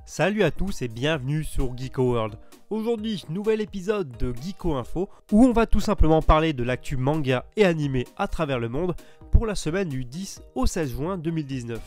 Salut à tous et bienvenue sur Geeko World. Aujourd'hui, nouvel épisode de Geeko Info où on va tout simplement parler de l'actu manga et animé à travers le monde pour la semaine du 10 au 16 juin 2019.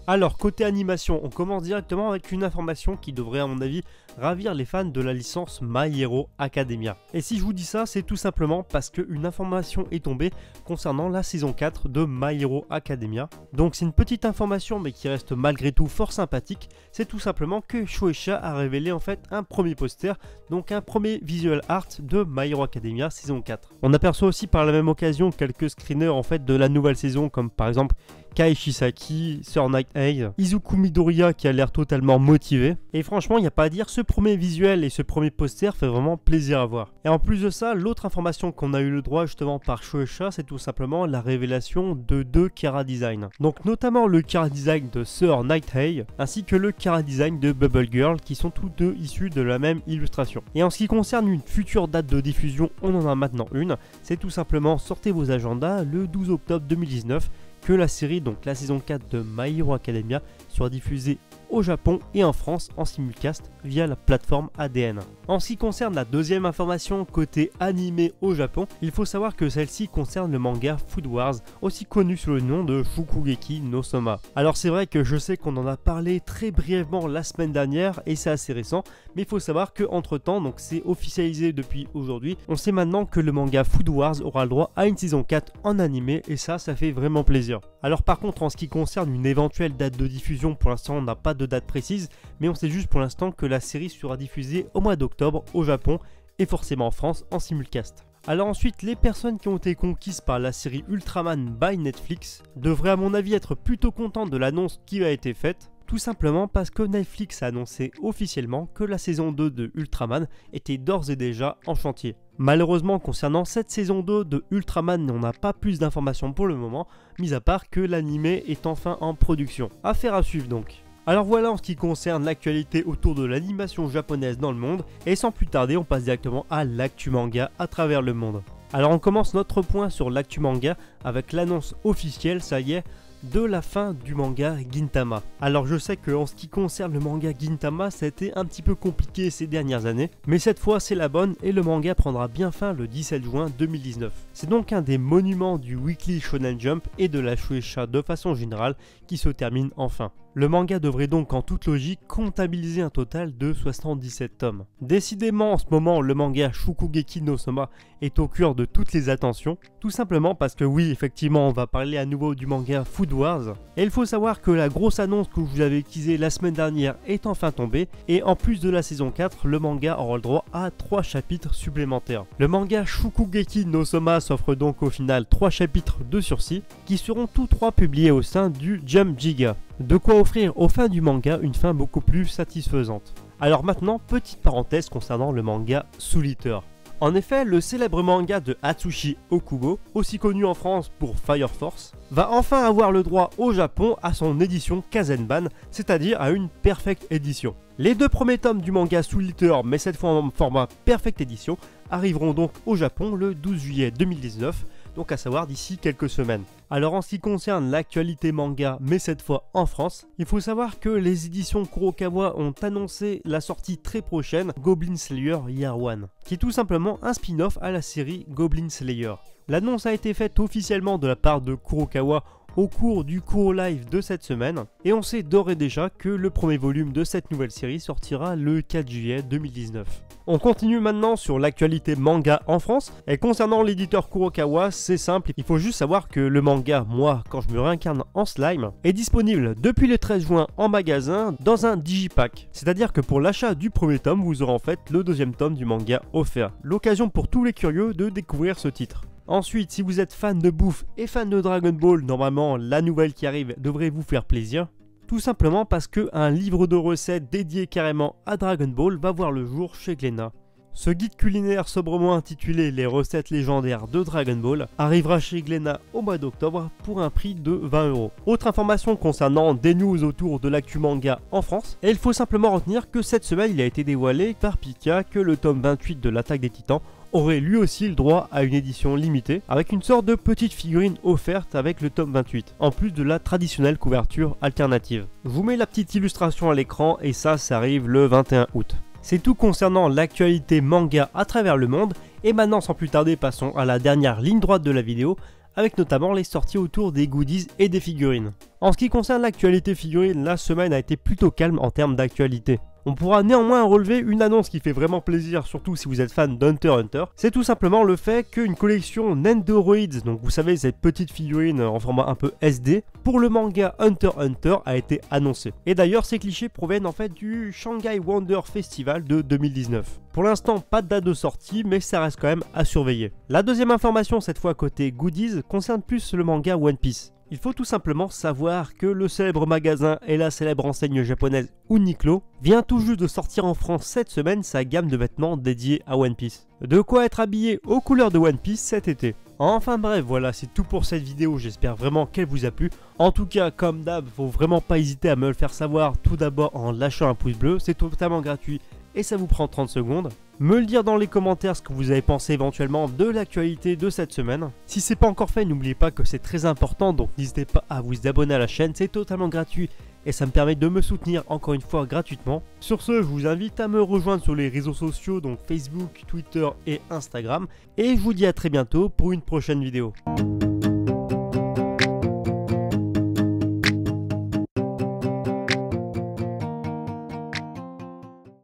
Alors côté animation, on commence directement avec une information qui devrait à mon avis ravir les fans de la licence My Hero Academia. Et si je vous dis ça, c'est tout simplement parce qu'une information est tombée concernant la saison 4 de My Hero Academia. Donc c'est une petite information mais qui reste malgré tout fort sympathique, c'est tout simplement que Shueisha a révélé en fait un premier poster, donc un premier visual art de My Hero Academia saison 4. On aperçoit aussi par la même occasion quelques screeners en fait de la nouvelle saison comme par exemple Kai Shisaki, Sir Night-Eye, Izuku Midoriya qui a l'air totalement motivé. Et franchement, il n'y a pas à dire, ce premier visuel et ce premier poster fait vraiment plaisir à voir. Et en plus de ça, l'autre information qu'on a eu le droit justement par Shueisha, c'est tout simplement la révélation de deux chara design. Donc notamment le chara design de Sir Night-Eye, ainsi que le chara design de Bubble Girl, qui sont tous deux issus de la même illustration. Et en ce qui concerne une future date de diffusion, on en a maintenant une. C'est tout simplement, sortez vos agendas, le 12 octobre 2019, que la série, donc la saison 4 de My Hero Academia, sera diffusée au Japon et en France en simulcast via la plateforme ADN. En ce qui concerne la deuxième information côté animé au Japon, il faut savoir que celle-ci concerne le manga Food Wars, aussi connu sous le nom de Shokugeki no Soma. Alors c'est vrai que je sais qu'on en a parlé très brièvement la semaine dernière et c'est assez récent, mais il faut savoir que entre temps, donc c'est officialisé depuis aujourd'hui, on sait maintenant que le manga Food Wars aura le droit à une saison 4 en animé et ça fait vraiment plaisir. Alors par contre en ce qui concerne une éventuelle date de diffusion, pour l'instant on n'a pas de date précise, mais on sait juste pour l'instant que la série sera diffusée au mois d'octobre au Japon et forcément en France en simulcast. Alors ensuite, les personnes qui ont été conquises par la série Ultraman by Netflix devraient à mon avis être plutôt contentes de l'annonce qui a été faite, tout simplement parce que Netflix a annoncé officiellement que la saison 2 de Ultraman était d'ores et déjà en chantier. Malheureusement, concernant cette saison 2 de Ultraman, on n'a pas plus d'informations pour le moment, mis à part que l'animé est enfin en production. Affaire à suivre donc. Alors voilà en ce qui concerne l'actualité autour de l'animation japonaise dans le monde, et sans plus tarder, on passe directement à l'actu manga à travers le monde. Alors on commence notre point sur l'actu manga avec l'annonce officielle, ça y est, de la fin du manga Gintama. Alors je sais que en ce qui concerne le manga Gintama, ça a été un petit peu compliqué ces dernières années, mais cette fois c'est la bonne et le manga prendra bien fin le 17 juin 2019. C'est donc un des monuments du Weekly Shonen Jump et de la Shueisha de façon générale qui se termine enfin. Le manga devrait donc en toute logique comptabiliser un total de 77 tomes. Décidément en ce moment le manga Shokugeki no Soma est au cœur de toutes les attentions, tout simplement parce que oui effectivement on va parler à nouveau du manga Food Wars, et il faut savoir que la grosse annonce que je vous avais teasée la semaine dernière est enfin tombée, et en plus de la saison 4, le manga aura le droit à 3 chapitres supplémentaires. Le manga Shokugeki no Soma s'offre donc au final 3 chapitres de sursis, qui seront tous 3 publiés au sein du Jump Giga. De quoi offrir aux fans du manga une fin beaucoup plus satisfaisante. Alors maintenant, petite parenthèse concernant le manga Soul Eater. En effet, le célèbre manga de Atsushi Okubo, aussi connu en France pour Fire Force, va enfin avoir le droit au Japon à son édition Kazenban, c'est-à-dire à une Perfect Edition. Les 2 premiers tomes du manga Soul Eater, mais cette fois en format Perfect Edition, arriveront donc au Japon le 12 juillet 2019, donc à savoir d'ici quelques semaines. Alors en ce qui concerne l'actualité manga, mais cette fois en France, il faut savoir que les éditions Kurokawa ont annoncé la sortie très prochaine Goblin Slayer Year One, qui est tout simplement un spin-off à la série Goblin Slayer. L'annonce a été faite officiellement de la part de Kurokawa au cours du Kuro Live de cette semaine, et on sait d'ores et déjà que le premier volume de cette nouvelle série sortira le 4 juillet 2019. On continue maintenant sur l'actualité manga en France, et concernant l'éditeur Kurokawa, c'est simple, il faut juste savoir que le manga Moi quand je me réincarne en slime est disponible depuis le 13 juin en magasin dans un digipack, c'est-à-dire que pour l'achat du premier tome, vous aurez en fait le deuxième tome du manga offert. L'occasion pour tous les curieux de découvrir ce titre. Ensuite, si vous êtes fan de bouffe et fan de Dragon Ball, normalement la nouvelle qui arrive devrait vous faire plaisir. Tout simplement parce qu'un livre de recettes dédié carrément à Dragon Ball va voir le jour chez Glénat. Ce guide culinaire sobrement intitulé Les recettes légendaires de Dragon Ball arrivera chez Glénat au mois d'octobre pour un prix de 20 €. Autre information concernant des news autour de l'actu manga en France, et il faut simplement retenir que cette semaine il a été dévoilé par Pika que le tome 28 de l'Attaque des Titans aurait lui aussi le droit à une édition limitée, avec une sorte de petite figurine offerte avec le tome 28, en plus de la traditionnelle couverture alternative. Je vous mets la petite illustration à l'écran et ça arrive le 21 août. C'est tout concernant l'actualité manga à travers le monde, et maintenant sans plus tarder passons à la dernière ligne droite de la vidéo, avec notamment les sorties autour des goodies et des figurines. En ce qui concerne l'actualité figurine, la semaine a été plutôt calme en termes d'actualité. On pourra néanmoins relever une annonce qui fait vraiment plaisir, surtout si vous êtes fan d'Hunter x Hunter. C'est tout simplement le fait qu'une collection Nendoroids, donc vous savez cette petite figurine en format un peu SD, pour le manga Hunter x Hunter a été annoncée. Et d'ailleurs ces clichés proviennent en fait du Shanghai Wonder Festival de 2019. Pour l'instant pas de date de sortie, mais ça reste quand même à surveiller. La deuxième information, cette fois côté goodies, concerne plus le manga One Piece. Il faut tout simplement savoir que le célèbre magasin et la célèbre enseigne japonaise Uniqlo vient tout juste de sortir en France cette semaine sa gamme de vêtements dédiée à One Piece. De quoi être habillé aux couleurs de One Piece cet été. Enfin bref, voilà, c'est tout pour cette vidéo, j'espère vraiment qu'elle vous a plu. En tout cas, comme d'hab, faut vraiment pas hésiter à me le faire savoir tout d'abord en lâchant un pouce bleu, c'est totalement gratuit et ça vous prend 30 secondes. Me le dire dans les commentaires ce que vous avez pensé éventuellement de l'actualité de cette semaine. Si c'est pas encore fait, n'oubliez pas que c'est très important, donc n'hésitez pas à vous abonner à la chaîne, c'est totalement gratuit et ça me permet de me soutenir encore une fois gratuitement. Sur ce, je vous invite à me rejoindre sur les réseaux sociaux, donc Facebook, Twitter et Instagram. Et je vous dis à très bientôt pour une prochaine vidéo.